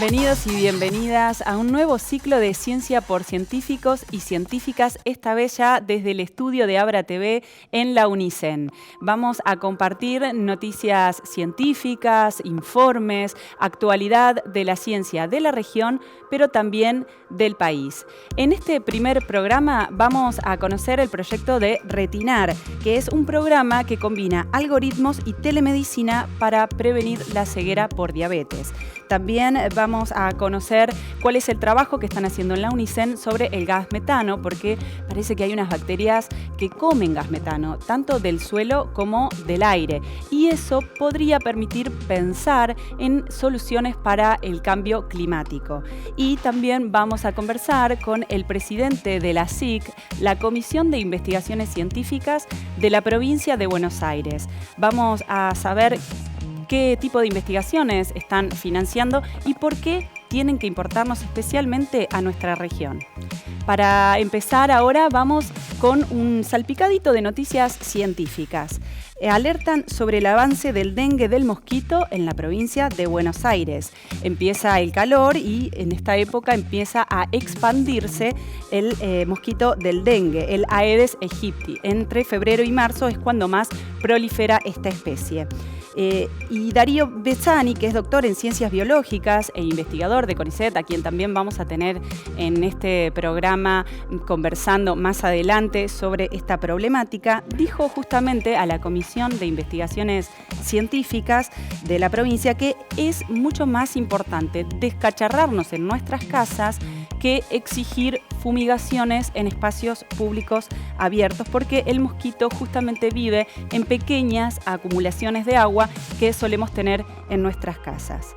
Bienvenidos y bienvenidas a un nuevo ciclo de Ciencia por Científicos y Científicas, esta vez ya desde el estudio de Abra TV en la UNICEN. Vamos a compartir noticias científicas, informes, actualidad de la ciencia de la región, pero también del país. En este primer programa vamos a conocer el proyecto de Retinar, que es un programa que combina algoritmos y telemedicina para prevenir la ceguera por diabetes. También vamos a conocer cuál es el trabajo que están haciendo en la UNICEN sobre el gas metano, porque parece que hay unas bacterias que comen gas metano, tanto del suelo como del aire. Y eso podría permitir pensar en soluciones para el cambio climático. Y también vamos a conversar con el presidente de la SIC, la Comisión de Investigaciones Científicas de la provincia de Buenos Aires. Vamos a saber qué tipo de investigaciones están financiando y por qué tienen que importarnos especialmente a nuestra región. Para empezar ahora vamos con un salpicadito de noticias científicas. Alertan sobre el avance del dengue del mosquito en la provincia de Buenos Aires. Empieza el calor y en esta época empieza a expandirse el mosquito del dengue, el Aedes aegypti. Entre febrero y marzo es cuando más prolifera esta especie. Y Darío Bezzani, que es doctor en ciencias biológicas e investigador de CONICET, a quien también vamos a tener en este programa conversando más adelante sobre esta problemática, dijo justamente a la Comisión de Investigaciones Científicas de la provincia que es mucho más importante descacharrarnos en nuestras casas que exigir fumigaciones en espacios públicos abiertos, porque el mosquito justamente vive en pequeñas acumulaciones de agua que solemos tener en nuestras casas.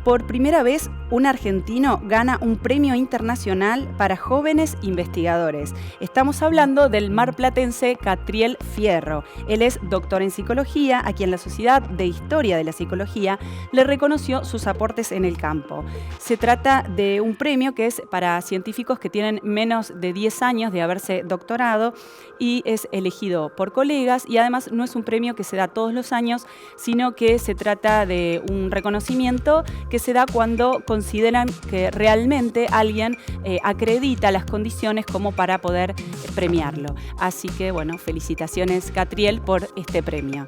Por primera vez, un argentino gana un premio internacional para jóvenes investigadores. Estamos hablando del marplatense Catriel Fierro. Él es doctor en psicología, a quien la Sociedad de Historia de la Psicología le reconoció sus aportes en el campo. Se trata de un premio que es para científicos que tienen menos de 10 años de haberse doctorado y es elegido por colegas, y además no es un premio que se da todos los años, sino que se trata de un reconocimiento que se da cuando consideran que realmente alguien acredita las condiciones como para poder premiarlo. Así que, bueno, felicitaciones, Catriel, por este premio.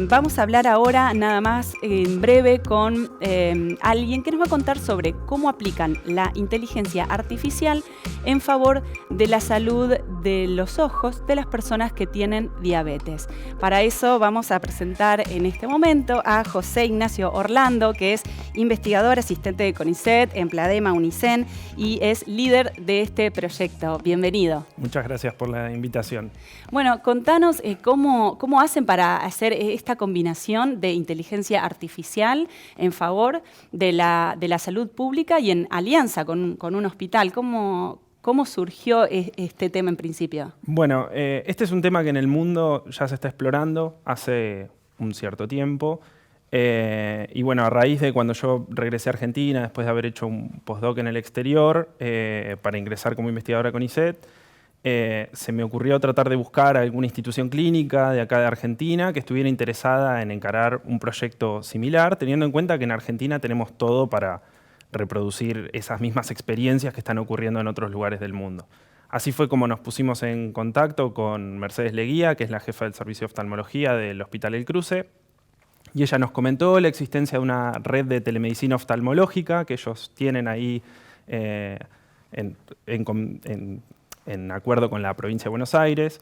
Vamos a hablar ahora, nada más en breve, con alguien que nos va a contar sobre cómo aplican la inteligencia artificial en favor de la salud de los ojos de las personas que tienen diabetes. Para eso vamos a presentar en este momento a José Ignacio Orlando, que es investigador asistente de CONICET, en Pladema UNICEN, y es líder de este proyecto. Bienvenido. Muchas gracias por la invitación. Bueno, contanos cómo hacen para hacer esta combinación de inteligencia artificial en favor de la salud pública y en alianza con un hospital. ¿Cómo surgió este tema en principio? Bueno, este es un tema que en el mundo ya se está explorando hace un cierto tiempo. Y bueno, a raíz de cuando yo regresé a Argentina, después de haber hecho un postdoc en el exterior, para ingresar como investigador a CONICET, se me ocurrió tratar de buscar alguna institución clínica de acá de Argentina que estuviera interesada en encarar un proyecto similar, teniendo en cuenta que en Argentina tenemos todo para reproducir esas mismas experiencias que están ocurriendo en otros lugares del mundo. Así fue como nos pusimos en contacto con Mercedes Leguía, que es la jefa del servicio de oftalmología del Hospital El Cruce, y ella nos comentó la existencia de una red de telemedicina oftalmológica que ellos tienen ahí en acuerdo con la provincia de Buenos Aires,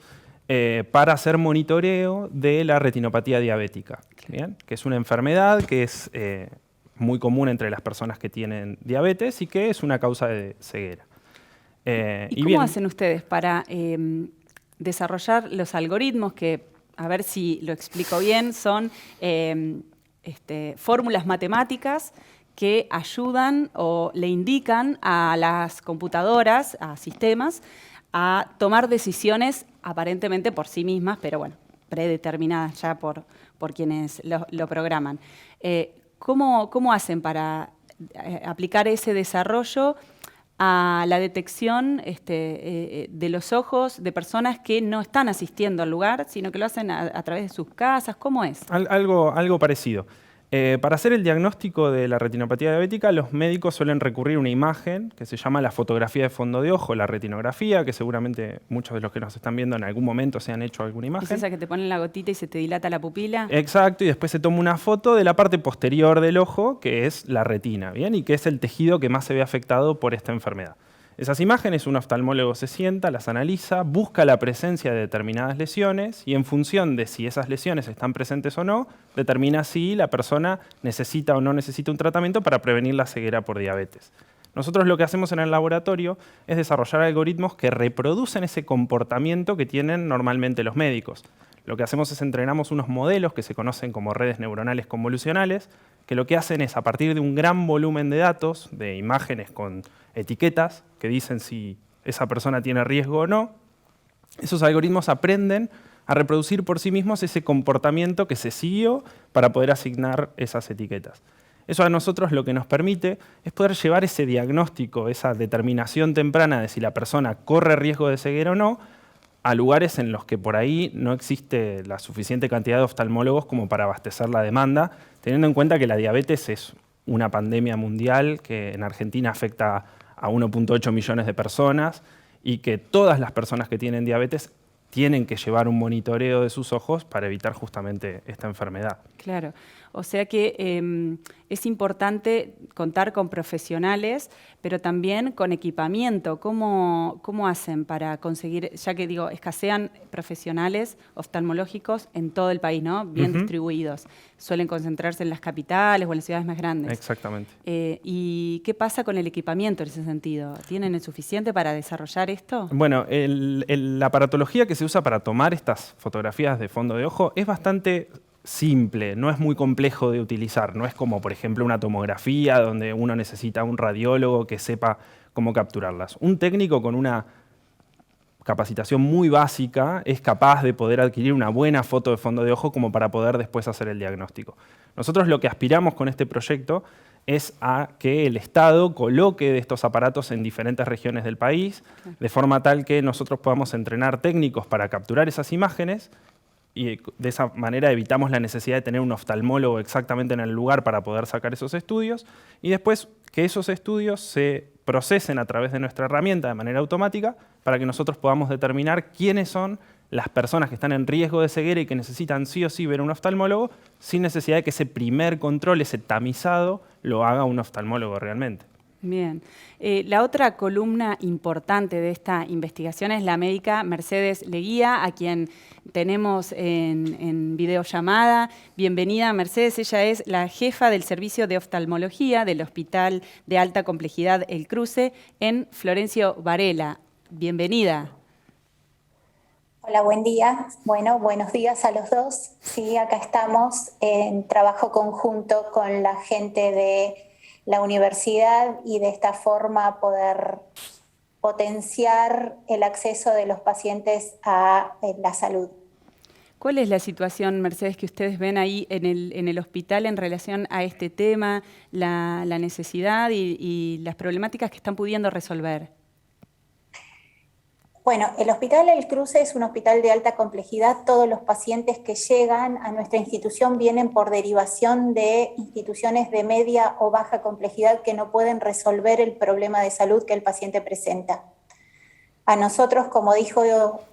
para hacer monitoreo de la retinopatía diabética, ¿bien? Que es una enfermedad que es muy común entre las personas que tienen diabetes y que es una causa de ceguera. ¿Y cómo hacen ustedes para desarrollar los algoritmos que, a ver si lo explico bien, son fórmulas matemáticas que ayudan o le indican a las computadoras, a sistemas, a tomar decisiones aparentemente por sí mismas, pero bueno, predeterminadas ya por quienes lo programan? ¿Cómo hacen para aplicar ese desarrollo a la detección de los ojos de personas que no están asistiendo al lugar, sino que lo hacen a través de sus casas? ¿Cómo es? Algo parecido. Para hacer el diagnóstico de la retinopatía diabética, los médicos suelen recurrir a una imagen que se llama la fotografía de fondo de ojo, la retinografía, que seguramente muchos de los que nos están viendo en algún momento se han hecho alguna imagen. ¿Es esa que te ponen la gotita y se te dilata la pupila? Exacto, y después se toma una foto de la parte posterior del ojo, que es la retina, ¿bien? Y que es el tejido que más se ve afectado por esta enfermedad. Esas imágenes un oftalmólogo se sienta, las analiza, busca la presencia de determinadas lesiones y en función de si esas lesiones están presentes o no, determina si la persona necesita o no necesita un tratamiento para prevenir la ceguera por diabetes. Nosotros lo que hacemos en el laboratorio es desarrollar algoritmos que reproducen ese comportamiento que tienen normalmente los médicos. Lo que hacemos es entrenamos unos modelos que se conocen como redes neuronales convolucionales, que lo que hacen es, a partir de un gran volumen de datos, de imágenes con etiquetas que dicen si esa persona tiene riesgo o no, esos algoritmos aprenden a reproducir por sí mismos ese comportamiento que se siguió para poder asignar esas etiquetas. Eso a nosotros lo que nos permite es poder llevar ese diagnóstico, esa determinación temprana de si la persona corre riesgo de ceguera o no, a lugares en los que por ahí no existe la suficiente cantidad de oftalmólogos como para abastecer la demanda, teniendo en cuenta que la diabetes es una pandemia mundial que en Argentina afecta a 1.8 millones de personas y que todas las personas que tienen diabetes tienen que llevar un monitoreo de sus ojos para evitar justamente esta enfermedad. Claro, o sea que es importante contar con profesionales, pero también con equipamiento. ¿Cómo hacen para conseguir, ya que digo, escasean profesionales oftalmológicos en todo el país, ¿no? Bien distribuidos. Suelen concentrarse en las capitales o en las ciudades más grandes. Exactamente. ¿Y qué pasa con el equipamiento en ese sentido? ¿Tienen el suficiente para desarrollar esto? Bueno, la aparatología que se usa para tomar estas fotografías de fondo de ojo es bastante simple, no es muy complejo de utilizar. No es como, por ejemplo, una tomografía donde uno necesita un radiólogo que sepa cómo capturarlas. Un técnico con una capacitación muy básica es capaz de poder adquirir una buena foto de fondo de ojo como para poder después hacer el diagnóstico. Nosotros lo que aspiramos con este proyecto es a que el Estado coloque de estos aparatos en diferentes regiones del país, de forma tal que nosotros podamos entrenar técnicos para capturar esas imágenes y de esa manera evitamos la necesidad de tener un oftalmólogo exactamente en el lugar para poder sacar esos estudios y después que esos estudios se procesen a través de nuestra herramienta de manera automática para que nosotros podamos determinar quiénes son las personas que están en riesgo de ceguera y que necesitan sí o sí ver a un oftalmólogo sin necesidad de que ese primer control, ese tamizado, lo haga un oftalmólogo realmente. Bien. La otra columna importante de esta investigación es la médica Mercedes Leguía, a quien tenemos en videollamada. Bienvenida, Mercedes. Ella es la jefa del Servicio de Oftalmología del Hospital de Alta Complejidad El Cruce en Florencio Varela. Bienvenida. Hola, buen día. Bueno, buenos días a los dos. Sí, acá estamos en trabajo conjunto con la gente de la universidad y de esta forma poder potenciar el acceso de los pacientes a la salud. ¿Cuál es la situación, Mercedes, que ustedes ven ahí en el hospital en relación a este tema, la necesidad y las problemáticas que están pudiendo resolver? Bueno, el Hospital El Cruce es un hospital de alta complejidad. Todos los pacientes que llegan a nuestra institución vienen por derivación de instituciones de media o baja complejidad que no pueden resolver el problema de salud que el paciente presenta. A nosotros, como dijo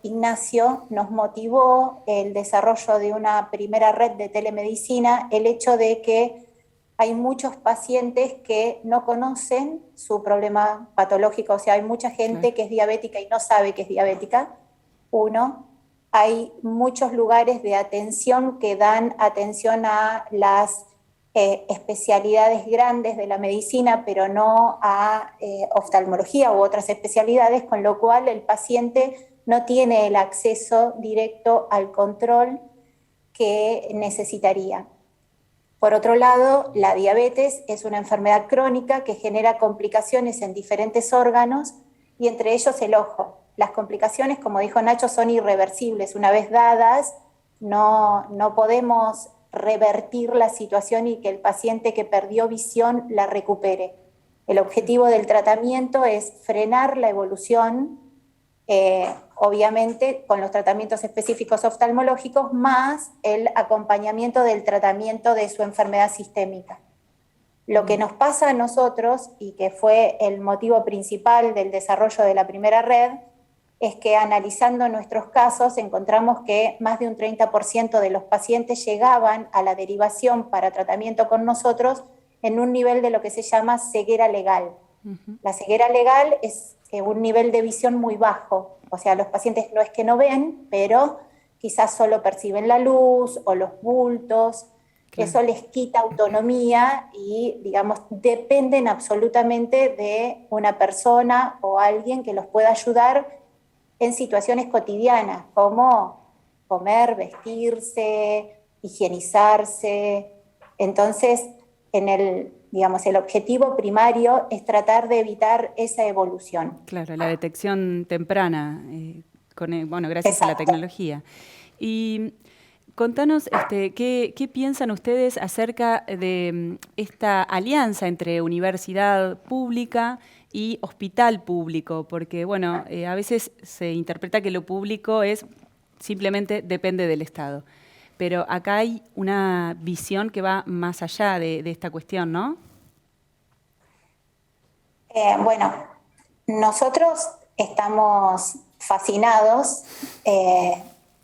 Ignacio, nos motivó el desarrollo de una primera red de telemedicina, el hecho de que hay muchos pacientes que no conocen su problema patológico, o sea, hay mucha gente que es diabética y no sabe que es diabética. Uno, hay muchos lugares de atención que dan atención a las especialidades grandes de la medicina, pero no a oftalmología u otras especialidades, con lo cual el paciente no tiene el acceso directo al control que necesitaría. Por otro lado, la diabetes es una enfermedad crónica que genera complicaciones en diferentes órganos y entre ellos el ojo. Las complicaciones, como dijo Nacho, son irreversibles. Una vez dadas, no podemos revertir la situación y que el paciente que perdió visión la recupere. El objetivo del tratamiento es frenar la evolución obviamente con los tratamientos específicos oftalmológicos más el acompañamiento del tratamiento de su enfermedad sistémica. Lo que nos pasa a nosotros, y que fue el motivo principal del desarrollo de la primera red, es que analizando nuestros casos encontramos que más de un 30% de los pacientes llegaban a la derivación para tratamiento con nosotros en un nivel de lo que se llama ceguera legal. La ceguera legal es un nivel de visión muy bajo, o sea, los pacientes no es que no ven, pero quizás solo perciben la luz o los bultos. Eso les quita autonomía y, digamos, dependen absolutamente de una persona o alguien que los pueda ayudar en situaciones cotidianas, como comer, vestirse, higienizarse. Entonces, el objetivo primario es tratar de evitar esa evolución. Claro, la detección temprana, gracias Exacto. a la tecnología. Y contanos, ¿qué piensan ustedes acerca de esta alianza entre universidad pública y hospital público? Porque, a veces se interpreta que lo público simplemente depende del Estado. Pero acá hay una visión que va más allá de esta cuestión, ¿no? Nosotros estamos fascinados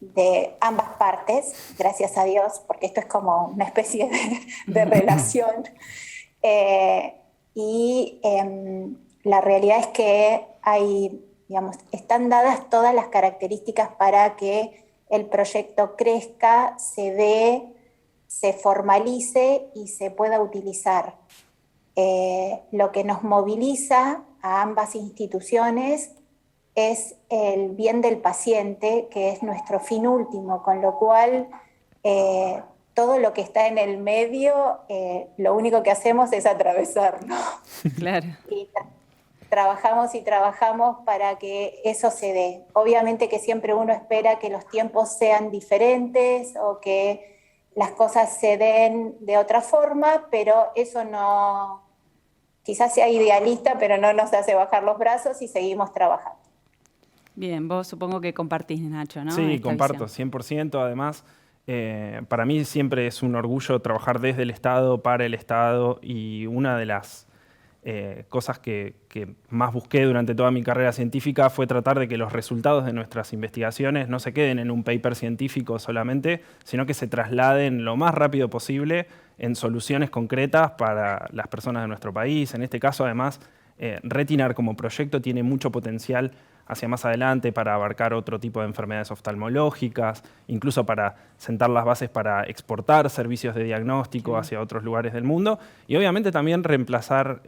de ambas partes, gracias a Dios, porque esto es como una especie de relación. La realidad es que están dadas todas las características para que el proyecto crezca, se dé, se formalice y se pueda utilizar. Lo que nos moviliza a ambas instituciones es el bien del paciente, que es nuestro fin último, con lo cual todo lo que está en el medio, lo único que hacemos es atravesarlo. Claro. Y trabajamos para que eso se dé. Obviamente que siempre uno espera que los tiempos sean diferentes o que las cosas se den de otra forma, pero eso no, quizás sea idealista, pero no nos hace bajar los brazos y seguimos trabajando. Bien, vos supongo que compartís, Nacho, ¿no? Sí, Esta comparto, visión. 100%. Además, para mí siempre es un orgullo trabajar desde el Estado, para el Estado, y una de las cosas que más busqué durante toda mi carrera científica fue tratar de que los resultados de nuestras investigaciones no se queden en un paper científico solamente, sino que se trasladen lo más rápido posible en soluciones concretas para las personas de nuestro país. En este caso, además, Retinar como proyecto tiene mucho potencial hacia más adelante para abarcar otro tipo de enfermedades oftalmológicas, incluso para sentar las bases para exportar servicios de diagnóstico hacia otros lugares del mundo y obviamente también reemplazar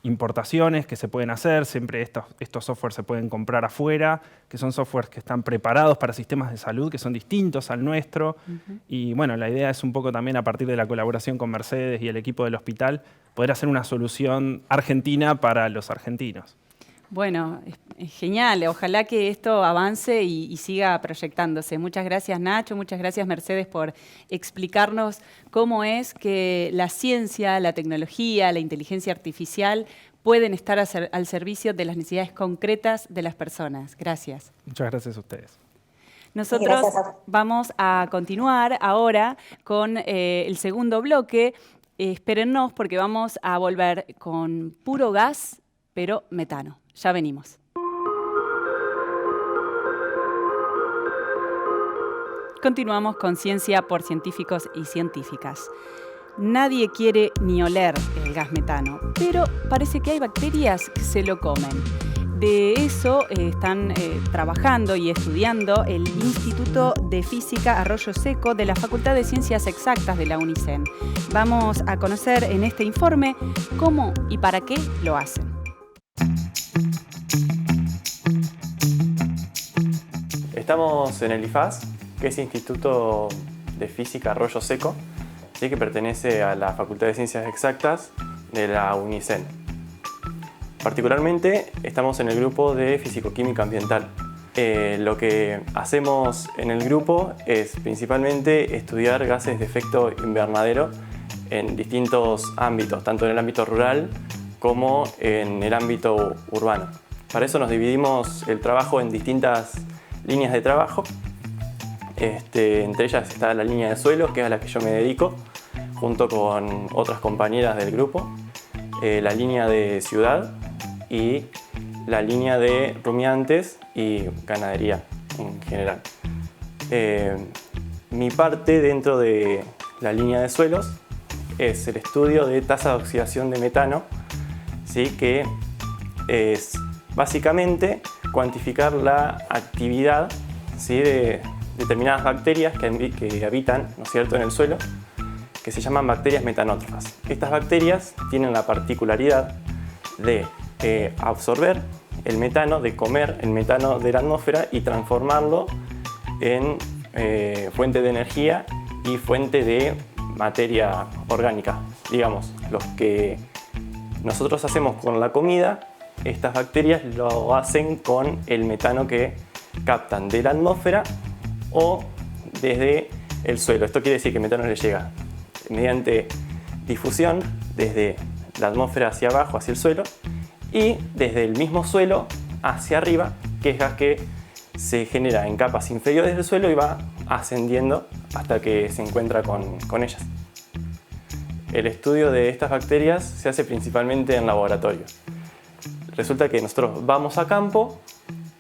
importaciones que se pueden hacer. Siempre estos softwares se pueden comprar afuera, que son softwares que están preparados para sistemas de salud que son distintos al nuestro. Y bueno, la idea es un poco también a partir de la colaboración con Mercedes y el equipo del hospital poder hacer una solución argentina para los argentinos. Bueno, es genial. Ojalá que esto avance y siga proyectándose. Muchas gracias, Nacho. Muchas gracias, Mercedes, por explicarnos cómo es que la ciencia, la tecnología, la inteligencia artificial pueden estar al servicio de las necesidades concretas de las personas. Gracias. Muchas gracias a ustedes. Nosotros vamos a continuar ahora con el segundo bloque. Espérennos porque vamos a volver con puro gas, pero metano. Ya venimos. Continuamos con Ciencia por Científicos y Científicas. Nadie quiere ni oler el gas metano, pero parece que hay bacterias que se lo comen. De eso están trabajando y estudiando el Instituto de Física Arroyo Seco de la Facultad de Ciencias Exactas de la UNICEN. Vamos a conocer en este informe cómo y para qué lo hacen. Estamos en el IFAS, que es Instituto de Física Arroyo Seco, ¿sí? Que pertenece a la Facultad de Ciencias Exactas de la UNICEN. Particularmente estamos en el grupo de Físico-Química Ambiental. Lo que hacemos en el grupo es principalmente estudiar gases de efecto invernadero en distintos ámbitos, tanto en el ámbito rural como en el ámbito urbano. Para eso nos dividimos el trabajo en distintas líneas de trabajo. Entre ellas está la línea de suelos, que es a la que yo me dedico, junto con otras compañeras del grupo, la línea de ciudad y la línea de rumiantes y ganadería en general. Mi parte dentro de la línea de suelos es el estudio de tasa de oxidación de metano, ¿sí? Que es básicamente cuantificar la actividad, ¿sí? De determinadas bacterias que habitan, ¿no es cierto?, en el suelo, que se llaman bacterias metanótrofas. Estas bacterias tienen la particularidad de absorber el metano, de comer el metano de la atmósfera y transformarlo en fuente de energía y fuente de materia orgánica. Digamos, lo que nosotros hacemos con la comida, estas bacterias lo hacen con el metano que captan de la atmósfera o desde el suelo. Esto quiere decir que el metano les llega mediante difusión desde la atmósfera hacia abajo, hacia el suelo, y desde el mismo suelo hacia arriba, que es gas que se genera en capas inferiores del suelo y va ascendiendo hasta que se encuentra con ellas. El estudio de estas bacterias se hace principalmente en laboratorio. Resulta que nosotros vamos a campo,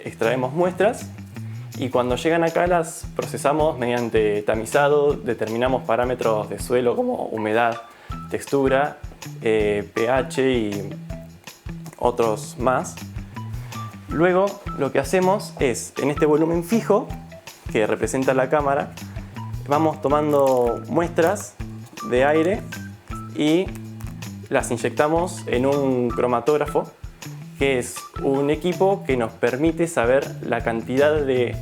extraemos muestras y cuando llegan acá las procesamos mediante tamizado, determinamos parámetros de suelo como humedad, textura, pH y otros más. Luego lo que hacemos es, en este volumen fijo que representa la cámara, vamos tomando muestras de aire y las inyectamos en un cromatógrafo, que es un equipo que nos permite saber la cantidad de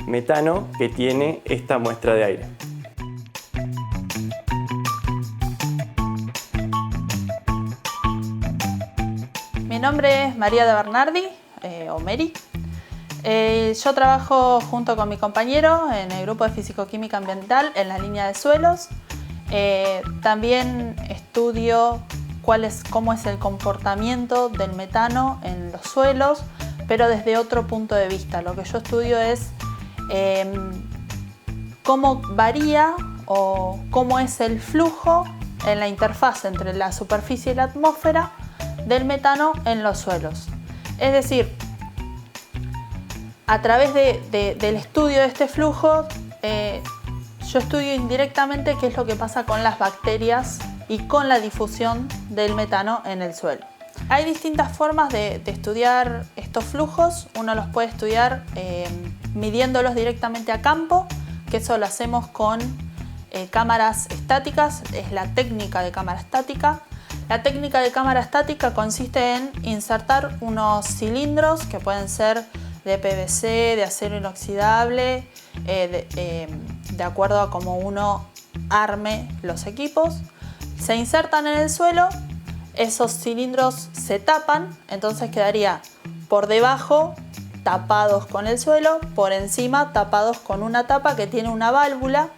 metano que tiene esta muestra de aire. Mi nombre es María de Bernardi, o Mary. Yo trabajo junto con mi compañero en el grupo de Físico-Química Ambiental en la línea de suelos. También estudio cómo es el comportamiento del metano en los suelos, pero desde otro punto de vista. Lo que yo estudio es cómo varía o cómo es el flujo en la interfaz entre la superficie y la atmósfera del metano en los suelos. Es decir, a través del estudio de este flujo, yo estudio indirectamente qué es lo que pasa con las bacterias y con la difusión del metano en el suelo. Hay distintas formas de estudiar estos flujos. Uno los puede estudiar midiéndolos directamente a campo, que eso lo hacemos con cámaras estáticas, es la técnica de cámara estática. La técnica de cámara estática consiste en insertar unos cilindros que pueden ser de PVC, de acero inoxidable, de acuerdo a cómo uno arme los equipos. Se insertan en el suelo, esos cilindros se tapan, entonces quedaría por debajo tapados con el suelo, por encima tapados con una tapa que tiene una válvula.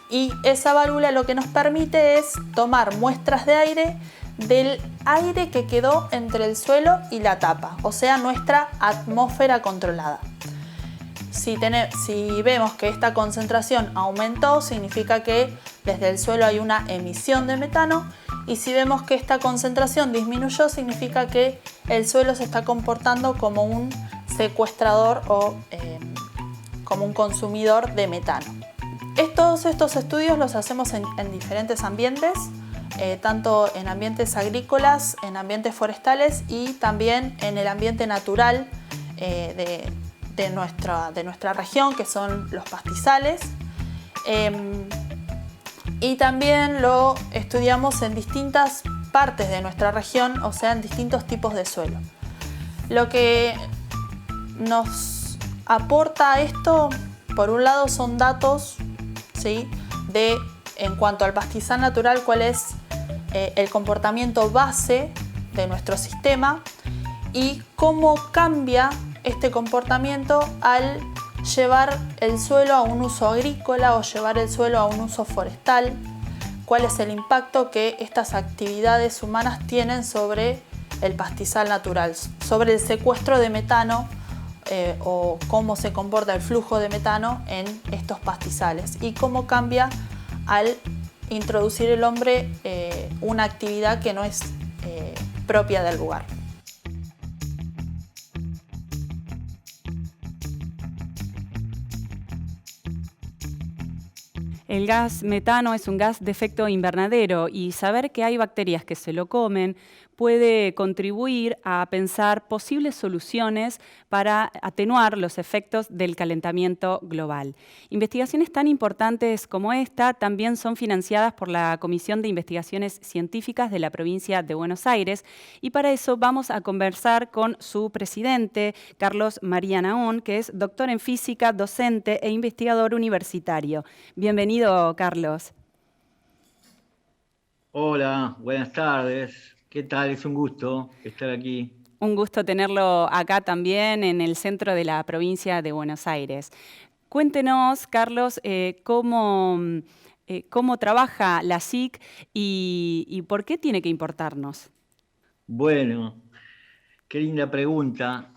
Y esa válvula lo que nos permite es tomar muestras de aire del aire que quedó entre el suelo y la tapa, o sea, nuestra atmósfera controlada. Si vemos que esta concentración aumentó, significa que desde el suelo hay una emisión de metano, y si vemos que esta concentración disminuyó, significa que el suelo se está comportando como un secuestrador o como un consumidor de metano. Todos estos estudios los hacemos en diferentes ambientes, tanto en ambientes agrícolas, en ambientes forestales y también en el ambiente natural de nuestra región, que son los pastizales. Y también lo estudiamos en distintas partes de nuestra región, o sea, en distintos tipos de suelo. Lo que nos aporta esto, por un lado, son datos, ¿sí?, en cuanto al pastizal natural, cuál es el comportamiento base de nuestro sistema y cómo cambia este comportamiento al llevar el suelo a un uso agrícola o llevar el suelo a un uso forestal, cuál es el impacto que estas actividades humanas tienen sobre el pastizal natural, sobre el secuestro de metano o cómo se comporta el flujo de metano en estos pastizales y cómo cambia al introducir el hombre una actividad que no es propia del lugar. El gas metano es un gas de efecto invernadero y saber que hay bacterias que se lo comen puede contribuir a pensar posibles soluciones para atenuar los efectos del calentamiento global. Investigaciones tan importantes como esta también son financiadas por la Comisión de Investigaciones Científicas de la provincia de Buenos Aires y para eso vamos a conversar con su presidente, Carlos María Nahón, que es doctor en física, docente e investigador universitario. Bienvenido, Carlos. Hola, buenas tardes. ¿Qué tal? Es un gusto estar aquí. Un gusto tenerlo acá también en el centro de la provincia de Buenos Aires. Cuéntenos, Carlos, cómo trabaja la SIC y por qué tiene que importarnos. Bueno, qué linda pregunta.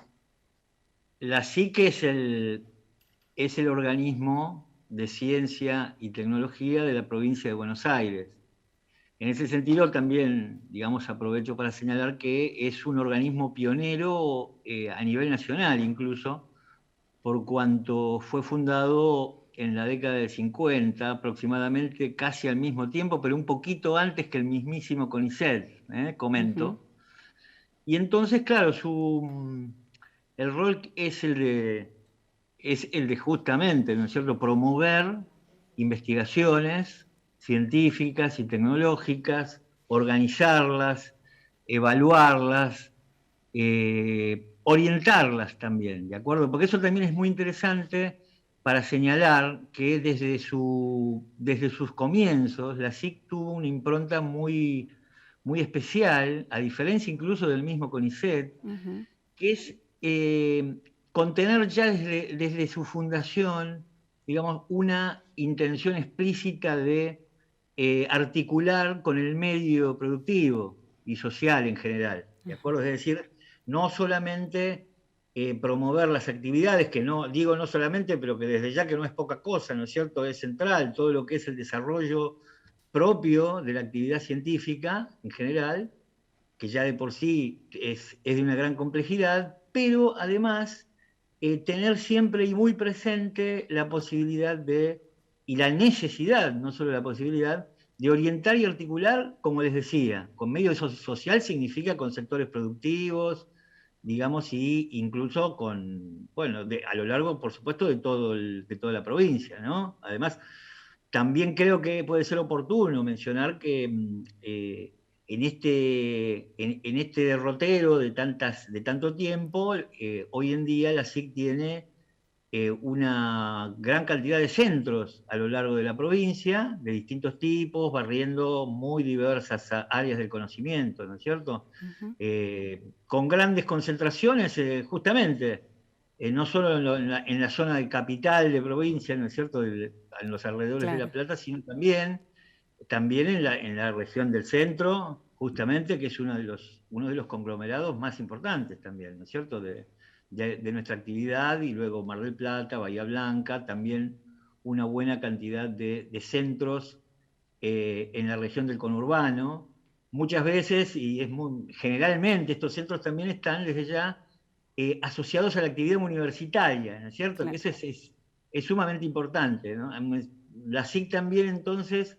La SIC es el organismo de ciencia y tecnología de la provincia de Buenos Aires. En ese sentido también, digamos, aprovecho para señalar que es un organismo pionero a nivel nacional incluso, por cuanto fue fundado en la década del 50, aproximadamente casi al mismo tiempo, pero un poquito antes que el mismísimo CONICET, comento. Y entonces, claro, el rol es el de justamente, ¿no es cierto?, promover investigaciones científicas y tecnológicas, organizarlas, evaluarlas, orientarlas también, ¿de acuerdo? Porque eso también es muy interesante para señalar que desde sus comienzos la SIC tuvo una impronta muy, muy especial, a diferencia incluso del mismo CONICET, que es contener ya desde su fundación, digamos, una intención explícita de articular con el medio productivo y social en general, ¿de acuerdo? Es decir, no solamente promover las actividades, que no digo no solamente, pero que desde ya que no es poca cosa, ¿no es cierto? Es central todo lo que es el desarrollo propio de la actividad científica en general, que ya de por sí es de una gran complejidad, pero además tener siempre y muy presente la posibilidad y la necesidad, no solo la posibilidad, de orientar y articular, como les decía, con medio social significa con sectores productivos, digamos, y incluso con, bueno, a lo largo, por supuesto, de toda la provincia, ¿no? Además, también creo que puede ser oportuno mencionar que en este derrotero de tanto tiempo, hoy en día la SIC tiene una gran cantidad de centros a lo largo de la provincia, de distintos tipos, barriendo muy diversas áreas del conocimiento, ¿no es cierto? Con grandes concentraciones, justamente, no solo en la zona de capital de provincia, ¿no es cierto?, en los alrededores de La Plata, sino también en la región del centro, justamente, que es uno de los conglomerados más importantes también, ¿no es cierto?, de nuestra actividad, y luego Mar del Plata, Bahía Blanca, también una buena cantidad de centros en la región del conurbano. Muchas veces, generalmente, estos centros también están desde ya asociados a la actividad universitaria, ¿no es cierto? Claro. Que eso es sumamente importante, ¿no? La SIC también, entonces,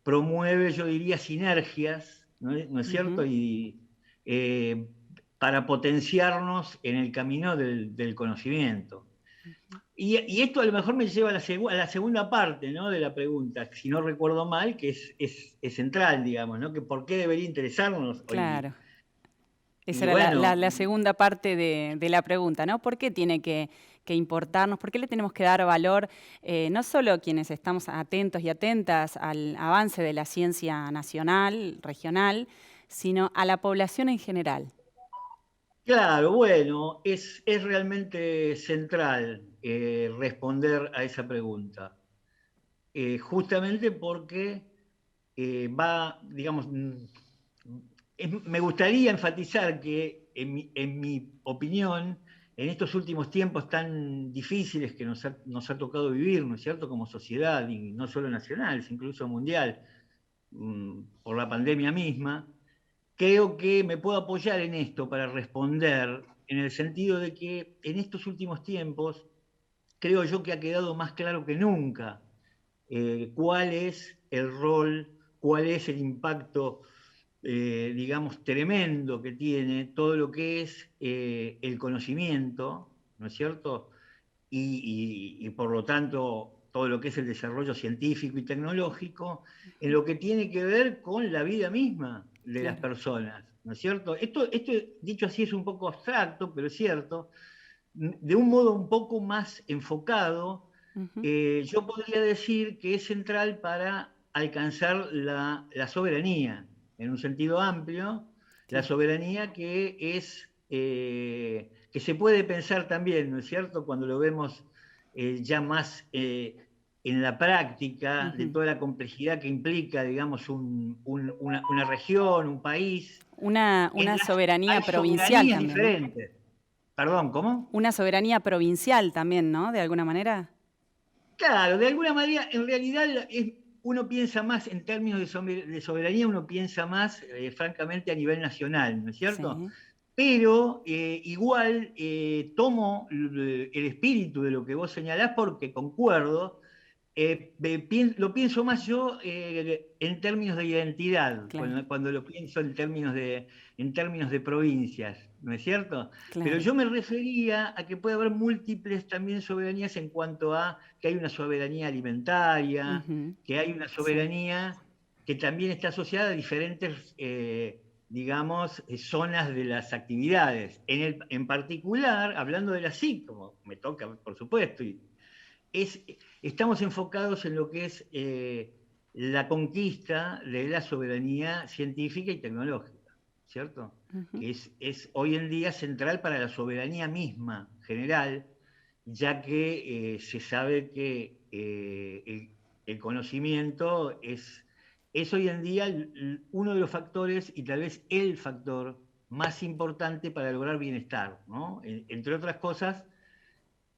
promueve, yo diría, sinergias, ¿no es cierto? Y para potenciarnos en el camino del conocimiento. Y esto a lo mejor me lleva a la segunda parte, ¿no?, de la pregunta, si no recuerdo mal, que es central, digamos, ¿no? Que por qué debería interesarnos. Claro. Esa era la segunda parte de la pregunta, ¿no? ¿Por qué tiene que importarnos? ¿Por qué le tenemos que dar valor, no solo quienes estamos atentos y atentas al avance de la ciencia nacional, regional, sino a la población en general? Claro, bueno, es realmente central responder a esa pregunta, justamente porque digamos, me gustaría enfatizar que, en mi opinión, en estos últimos tiempos tan difíciles que nos ha tocado vivir, ¿no es cierto?, como sociedad, y no solo nacional, sino incluso mundial, por la pandemia misma, creo que me puedo apoyar en esto para responder, en el sentido de que en estos últimos tiempos, creo yo que ha quedado más claro que nunca cuál es el rol, cuál es el impacto, digamos, tremendo que tiene todo lo que es el conocimiento, ¿no es cierto? Y por lo tanto todo lo que es el desarrollo científico y tecnológico, en lo que tiene que ver con la vida misma de las personas, ¿no es cierto? Esto, dicho así, es un poco abstracto, pero es cierto, de un modo un poco más enfocado. Yo podría decir que es central para alcanzar la soberanía, en un sentido amplio, la soberanía que se puede pensar también, ¿no es cierto?, cuando lo vemos ya más en la práctica, de toda la complejidad que implica, digamos, una región, un país. Una soberanía Hay provincial soberanías también, ¿no? diferentes. Perdón, ¿cómo? Una soberanía provincial también, ¿no? De alguna manera. Claro, de alguna manera, en realidad uno piensa más en términos de soberanía, uno piensa más, francamente, a nivel nacional, ¿no es cierto? Sí. Pero igual tomo el espíritu de lo que vos señalás porque concuerdo. Lo pienso más yo en términos de identidad, Claro, cuando lo pienso en términos de provincias, ¿no es cierto? Pero claro. yo me refería a que puede haber múltiples también soberanías en cuanto a que hay una soberanía alimentaria, Ujú. que hay una Sí. soberanía que también está asociada a diferentes, digamos, zonas de las actividades. En particular, hablando de la SIC, como me toca, por supuesto, estamos enfocados en lo que es la conquista de la soberanía científica y tecnológica, ¿cierto? Ujú. Que es hoy en día central para la soberanía misma general, ya que se sabe que el conocimiento es hoy en día uno de los factores y tal vez el factor más importante para lograr bienestar, ¿no? Entre otras cosas,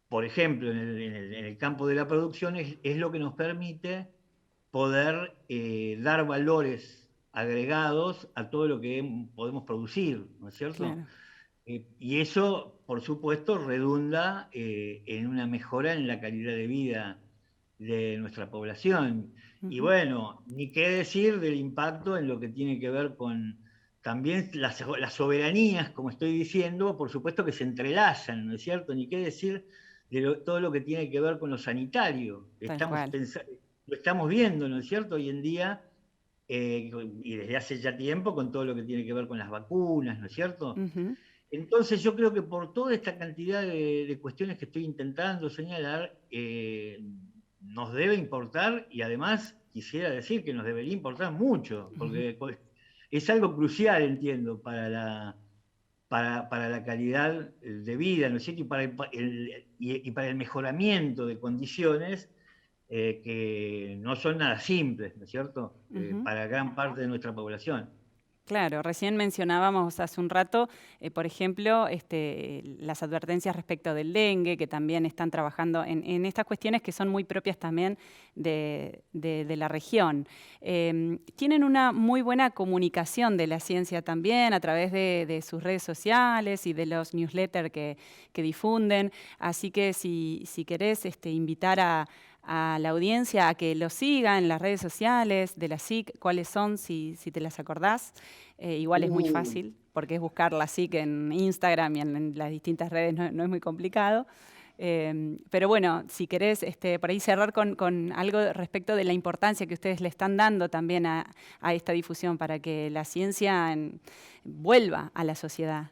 por ejemplo, en el campo de la producción es lo que nos permite poder dar valores agregados a todo lo que podemos producir, ¿no es cierto? Claro. Y eso, por supuesto, redunda en una mejora en la calidad de vida de nuestra población. Y Ujú. bueno, ni qué decir del impacto en lo que tiene que ver con también las soberanías, como estoy diciendo, por supuesto que se entrelazan, ¿no es cierto? Ni qué decir de todo lo que tiene que ver con lo sanitario. Tal cual. Lo estamos viendo, ¿no es cierto? Hoy en día, y desde hace ya tiempo, con todo lo que tiene que ver con las vacunas, ¿no es cierto? Ujú. Entonces yo creo que por toda esta cantidad de cuestiones que estoy intentando señalar, nos debe importar, y además quisiera decir que nos debería importar mucho, Ujú. porque es algo crucial, entiendo, para la calidad de vida, ¿no es cierto? Y para el mejoramiento de condiciones que no son nada simples, ¿no es cierto? Ujú. Para gran parte de nuestra población. Claro, recién mencionábamos hace un rato, por ejemplo, las advertencias respecto del dengue, que también están trabajando en estas cuestiones que son muy propias también de la región. Tienen una muy buena comunicación de la ciencia también a través de sus redes sociales y de los newsletters que difunden. Así que si querés invitar a la audiencia a que lo siga en las redes sociales de la SIC, cuáles son, si te las acordás. Igual es muy Uh, fácil, porque es buscar la SIC en Instagram y en las distintas redes, no es muy complicado. Pero bueno, si querés por ahí cerrar con algo respecto de la importancia que ustedes le están dando también a esta difusión para que la ciencia vuelva a la sociedad.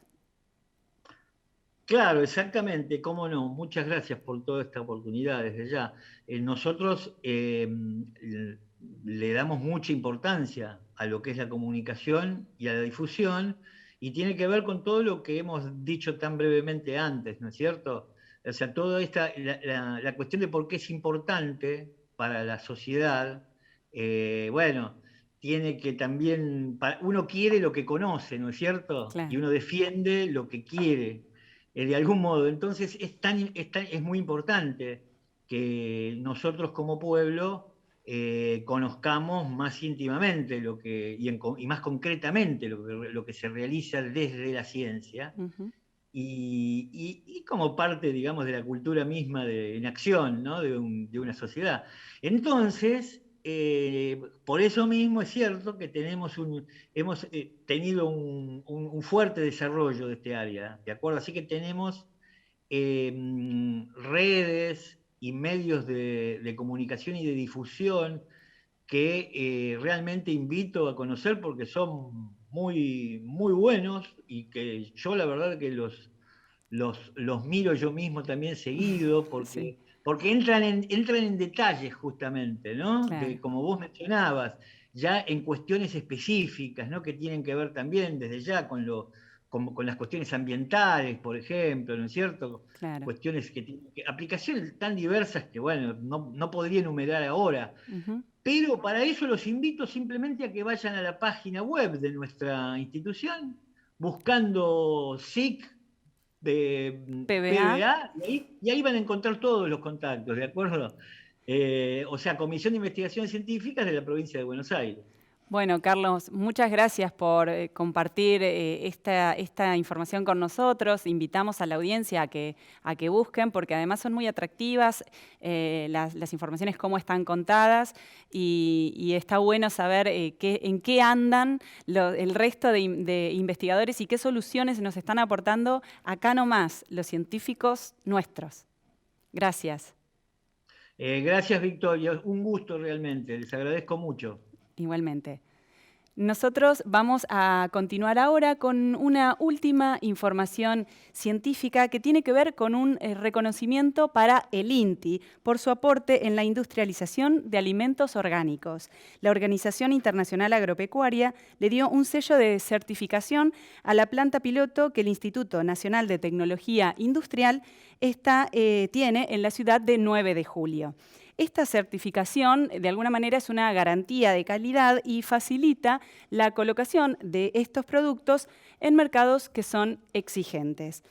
Claro, exactamente, cómo no. Muchas gracias por toda esta oportunidad desde ya. Nosotros le damos mucha importancia a lo que es la comunicación y a la difusión, y tiene que ver con todo lo que hemos dicho tan brevemente antes, ¿no es cierto? O sea, toda la cuestión de por qué es importante para la sociedad, bueno, tiene que también, uno quiere lo que conoce, ¿no es cierto? Claro. Y uno defiende lo que quiere, de algún modo. Entonces es muy importante que nosotros como pueblo conozcamos más íntimamente y más concretamente lo que se realiza desde la ciencia. Ujú. Y como parte, digamos, de la cultura misma en acción, ¿no? de una sociedad. Entonces, por eso mismo es cierto que hemos tenido un fuerte desarrollo de este área, ¿de acuerdo? Así que tenemos redes y medios de comunicación y de difusión que realmente invito a conocer porque son muy, muy buenos y que yo la verdad que los miro yo mismo también seguido Sí, porque entran en detalles justamente, ¿no? claro. Como vos mencionabas, ya en cuestiones específicas, ¿no? Que tienen que ver también desde ya con las cuestiones ambientales, por ejemplo, ¿no es cierto? Claro. Cuestiones aplicaciones tan diversas que, bueno, no podría enumerar ahora. Ujú. Pero para eso los invito simplemente a que vayan a la página web de nuestra institución, buscando SIC de PBA. PBA, y ahí van a encontrar todos los contactos, ¿de acuerdo? O sea, Comisión de Investigaciones Científicas de la provincia de Buenos Aires. Bueno, Carlos, muchas gracias por compartir esta información con nosotros. Invitamos a la audiencia a que busquen, porque además son muy atractivas las informaciones, cómo están contadas, y está bueno saber en qué andan el resto de investigadores y qué soluciones nos están aportando acá nomás, los científicos nuestros. Gracias. Gracias, Victoria. Un gusto realmente. Les agradezco mucho. Igualmente. Nosotros vamos a continuar ahora con una última información científica que tiene que ver con un reconocimiento para el INTI por su aporte en la industrialización de alimentos orgánicos. La Organización Internacional Agropecuaria le dio un sello de certificación a la planta piloto que el Instituto Nacional de Tecnología Industrial tiene en la ciudad de 9 de julio. Esta certificación, de alguna manera, es una garantía de calidad y facilita la colocación de estos productos en mercados que son exigentes.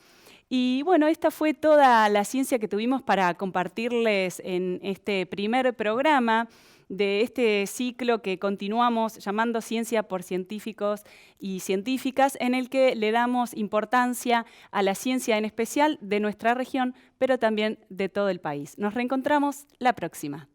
Y bueno, esta fue toda la ciencia que tuvimos para compartirles en este primer programa de este ciclo que continuamos llamando Ciencia por Científicos y Científicas, en el que le damos importancia a la ciencia en especial de nuestra región, pero también de todo el país. Nos reencontramos la próxima.